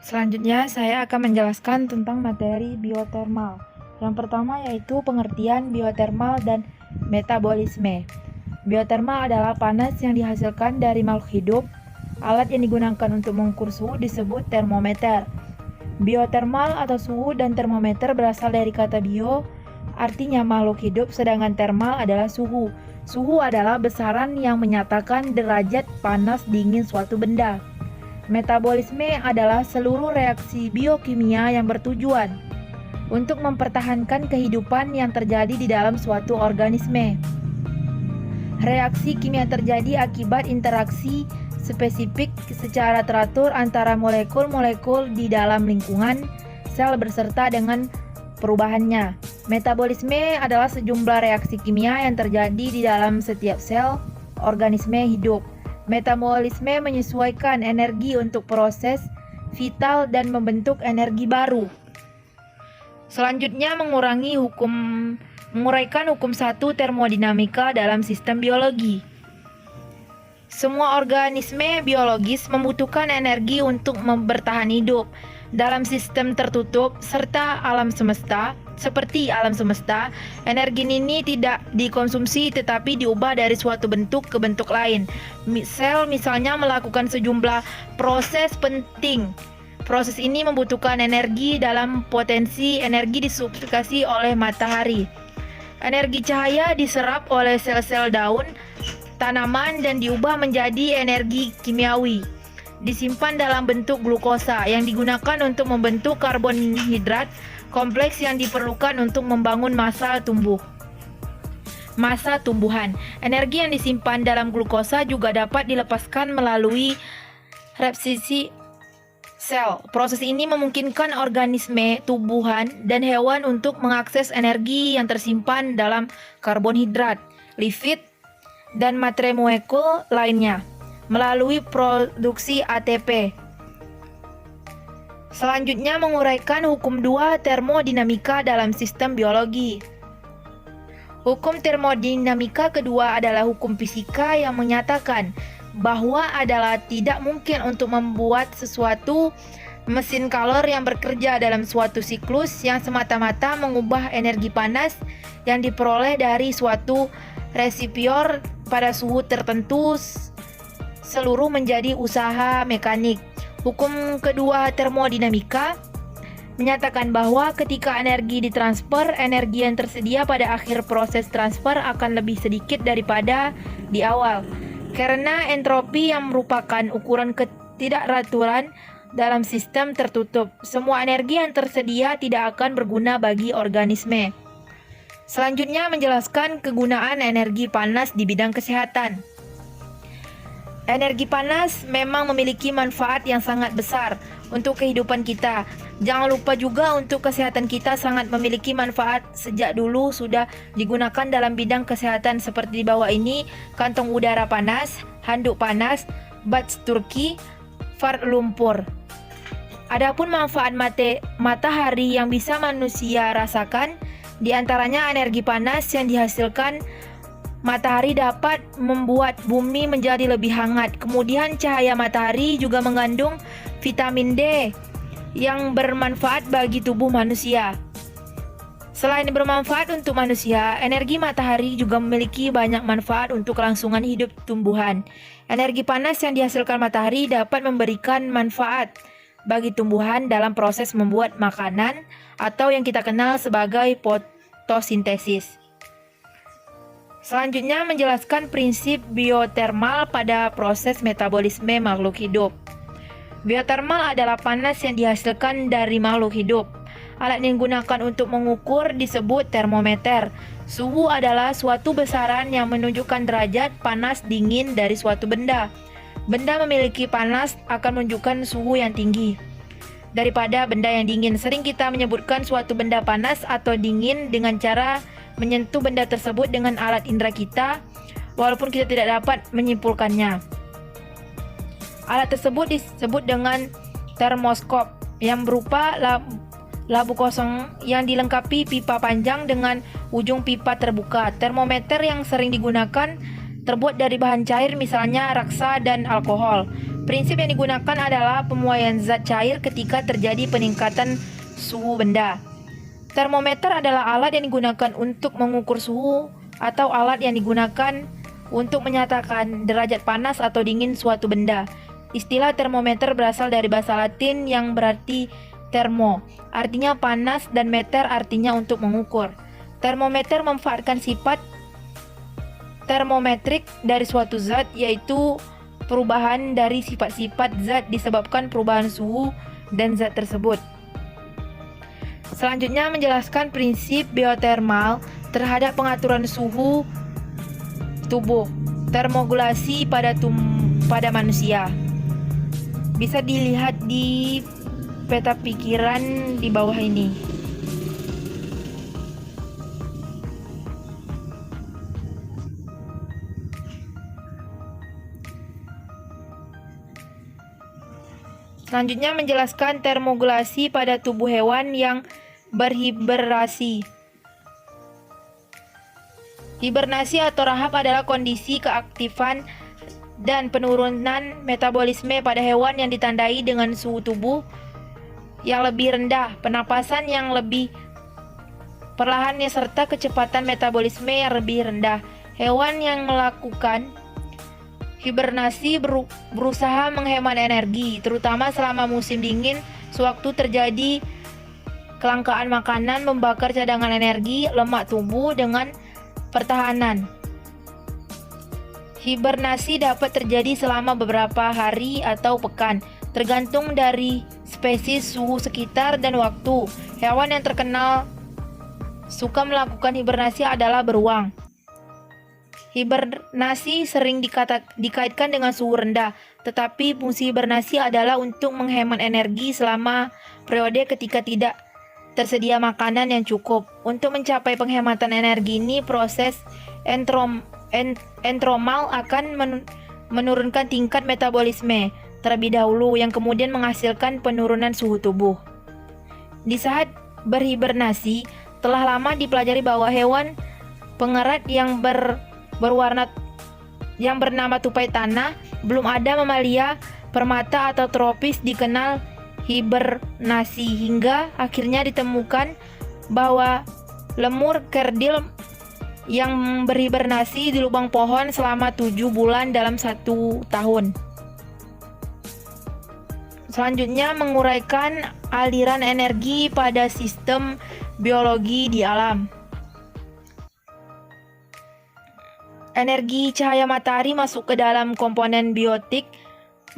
Selanjutnya, saya akan menjelaskan tentang materi biotermal. Yang pertama yaitu pengertian biotermal dan metabolisme. Biotermal adalah panas yang dihasilkan dari makhluk hidup. Alat yang digunakan untuk mengukur suhu disebut termometer. Biotermal atau suhu dan termometer berasal dari kata bio, artinya makhluk hidup, sedangkan termal adalah suhu. Suhu adalah besaran yang menyatakan derajat panas dingin suatu benda. Metabolisme adalah seluruh reaksi biokimia yang bertujuan untuk mempertahankan kehidupan yang terjadi di dalam suatu organisme. Reaksi kimia terjadi akibat interaksi spesifik secara teratur antara molekul-molekul di dalam lingkungan sel beserta dengan perubahannya. Metabolisme adalah sejumlah reaksi kimia yang terjadi di dalam setiap sel organisme hidup. Metabolisme menyesuaikan energi untuk proses vital dan membentuk energi baru. Selanjutnya menguraikan hukum 1 termodinamika dalam sistem biologi. Semua organisme biologis membutuhkan energi untuk bertahan hidup. Dalam sistem tertutup serta alam semesta, seperti alam semesta, energi ini tidak dikonsumsi tetapi diubah dari suatu bentuk ke bentuk lain. Sel misalnya melakukan sejumlah proses penting. Proses ini membutuhkan energi dalam potensi energi disubstitusi oleh matahari. Energi cahaya diserap oleh sel-sel daun tanaman dan diubah menjadi energi kimiawi. Disimpan dalam bentuk glukosa yang digunakan untuk membentuk karbohidrat kompleks yang diperlukan untuk membangun massa tumbuhan. Energi yang disimpan dalam glukosa juga dapat dilepaskan melalui repsisi sel. Proses ini memungkinkan organisme, tumbuhan, dan hewan untuk mengakses energi yang tersimpan dalam karbonhidrat, lipid, dan materi molekul lainnya melalui produksi ATP. Selanjutnya menguraikan hukum 2 termodinamika dalam sistem biologi. Hukum termodinamika kedua adalah hukum fisika yang menyatakan bahwa adalah tidak mungkin untuk membuat sesuatu mesin kalor yang bekerja dalam suatu siklus yang semata-mata mengubah energi panas yang diperoleh dari suatu resipior pada suhu tertentu seluruh menjadi usaha mekanik. Hukum kedua termodinamika menyatakan bahwa ketika energi ditransfer, energi yang tersedia pada akhir proses transfer akan lebih sedikit daripada di awal. Karena entropi yang merupakan ukuran ketidakraturan dalam sistem tertutup, semua energi yang tersedia tidak akan berguna bagi organisme. Selanjutnya menjelaskan kegunaan energi panas di bidang kesehatan. Energi panas memang memiliki manfaat yang sangat besar untuk kehidupan kita. Jangan lupa juga untuk kesehatan kita sangat memiliki manfaat. Sejak dulu sudah digunakan dalam bidang kesehatan seperti di bawah ini: kantong udara panas, handuk panas, bats turki, far lumpur. Adapun manfaat matahari yang bisa manusia rasakan, di antaranya energi panas yang dihasilkan matahari dapat membuat bumi menjadi lebih hangat. Kemudian cahaya matahari juga mengandung vitamin D yang bermanfaat bagi tubuh manusia. Selain bermanfaat untuk manusia, energi matahari juga memiliki banyak manfaat untuk kelangsungan hidup tumbuhan. Energi panas yang dihasilkan matahari dapat memberikan manfaat bagi tumbuhan dalam proses membuat makanan atau yang kita kenal sebagai fotosintesis. Selanjutnya menjelaskan prinsip biotermal pada proses metabolisme makhluk hidup. Biotermal adalah panas yang dihasilkan dari makhluk hidup. Alat yang digunakan untuk mengukur disebut termometer. Suhu adalah suatu besaran yang menunjukkan derajat panas dingin dari suatu benda. Benda memiliki panas akan menunjukkan suhu yang tinggi daripada benda yang dingin. Sering kita menyebutkan suatu benda panas atau dingin dengan cara menyentuh benda tersebut dengan alat indera kita, walaupun kita tidak dapat menyimpulkannya. Alat tersebut disebut dengan termoskop, yang berupa labu kosong yang dilengkapi pipa panjang dengan ujung pipa terbuka. Termometer yang sering digunakan terbuat dari bahan cair, misalnya raksa dan alkohol. Prinsip yang digunakan adalah pemuaian zat cair ketika terjadi peningkatan suhu benda. Termometer adalah alat yang digunakan untuk mengukur suhu atau alat yang digunakan untuk menyatakan derajat panas atau dingin suatu benda. Istilah termometer berasal dari bahasa Latin yang berarti termo, artinya panas, dan meter artinya untuk mengukur. Termometer memanfaatkan sifat termometrik dari suatu zat, yaitu perubahan dari sifat-sifat zat disebabkan perubahan suhu dan zat tersebut. Selanjutnya menjelaskan prinsip biotermal terhadap pengaturan suhu tubuh, termogulasi pada manusia. Bisa dilihat di peta pikiran di bawah ini. Selanjutnya menjelaskan termogulasi pada tubuh hewan yang berhibernasi. Hibernasi atau rahap adalah kondisi keaktifan dan penurunan metabolisme pada hewan yang ditandai dengan suhu tubuh yang lebih rendah, penapasan yang lebih perlahan serta kecepatan metabolisme yang lebih rendah. Hewan yang melakukan hibernasi berusaha menghemat energi, terutama selama musim dingin, sewaktu terjadi kelangkaan makanan, membakar cadangan energi lemak tubuh dengan pertahanan. Hibernasi dapat terjadi selama beberapa hari atau pekan, tergantung dari spesies, suhu sekitar, dan waktu. Hewan yang terkenal suka melakukan hibernasi adalah beruang. Hibernasi sering dikaitkan dengan suhu rendah, tetapi fungsi hibernasi adalah untuk menghemat energi selama periode ketika tidak tersedia makanan yang cukup. Untuk mencapai penghematan energi ini, proses entromal akan menurunkan tingkat metabolisme terlebih dahulu, yang kemudian menghasilkan penurunan suhu tubuh. Di saat berhibernasi, telah lama dipelajari bahwa hewan pengerat yang bernama tupai tanah, belum ada mamalia permata atau tropis dikenal hibernasi, hingga akhirnya ditemukan bahwa lemur kerdil yang berhibernasi di lubang pohon selama 7 bulan dalam 1 tahun. Selanjutnya menguraikan aliran energi pada sistem biologi di alam. Energi cahaya matahari masuk ke dalam komponen biotik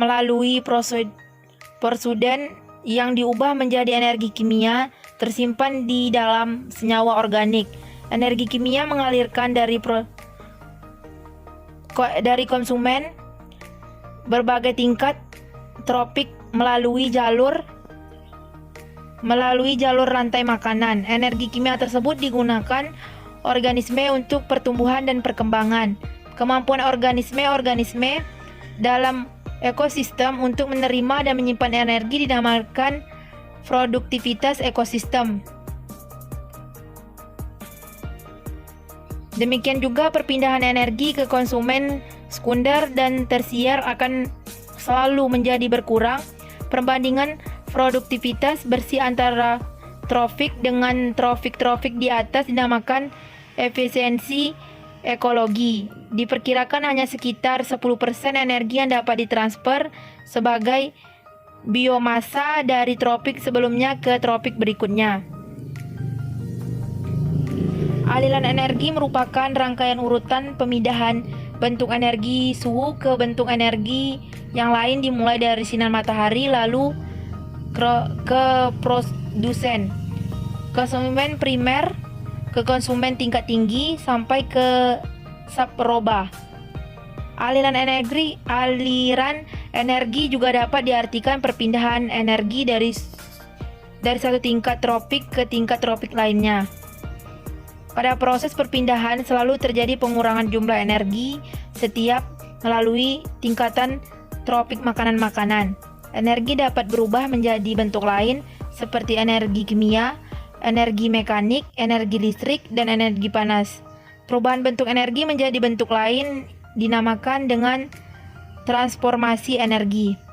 melalui prosudan yang diubah menjadi energi kimia tersimpan di dalam senyawa organik. Energi kimia mengalirkan dari konsumen berbagai tingkat tropik melalui jalur rantai makanan. Energi kimia tersebut digunakan organisme untuk pertumbuhan dan perkembangan. Kemampuan organisme dalam ekosistem untuk menerima dan menyimpan energi dinamakan produktivitas ekosistem. Demikian juga perpindahan energi ke konsumen sekunder dan tersier akan selalu menjadi berkurang. Perbandingan produktivitas bersih antara trofik dengan trofik di atas dinamakan efisiensi ekologi. Diperkirakan hanya sekitar 10% energi yang dapat ditransfer sebagai biomasa dari tropik sebelumnya ke tropik berikutnya. Aliran energi merupakan rangkaian urutan pemindahan bentuk energi suhu ke bentuk energi yang lain, dimulai dari sinar matahari lalu ke produsen, konsumen primer, ke konsumen tingkat tinggi, sampai ke subroba. Aliran energi juga dapat diartikan perpindahan energi dari satu tingkat tropik ke tingkat tropik lainnya. Pada proses perpindahan selalu terjadi pengurangan jumlah energi setiap melalui tingkatan tropik makanan-makanan. Energi dapat berubah menjadi bentuk lain seperti energi kimia, energi mekanik, energi listrik, dan energi panas. Perubahan bentuk energi menjadi bentuk lain dinamakan dengan Transformasi energi.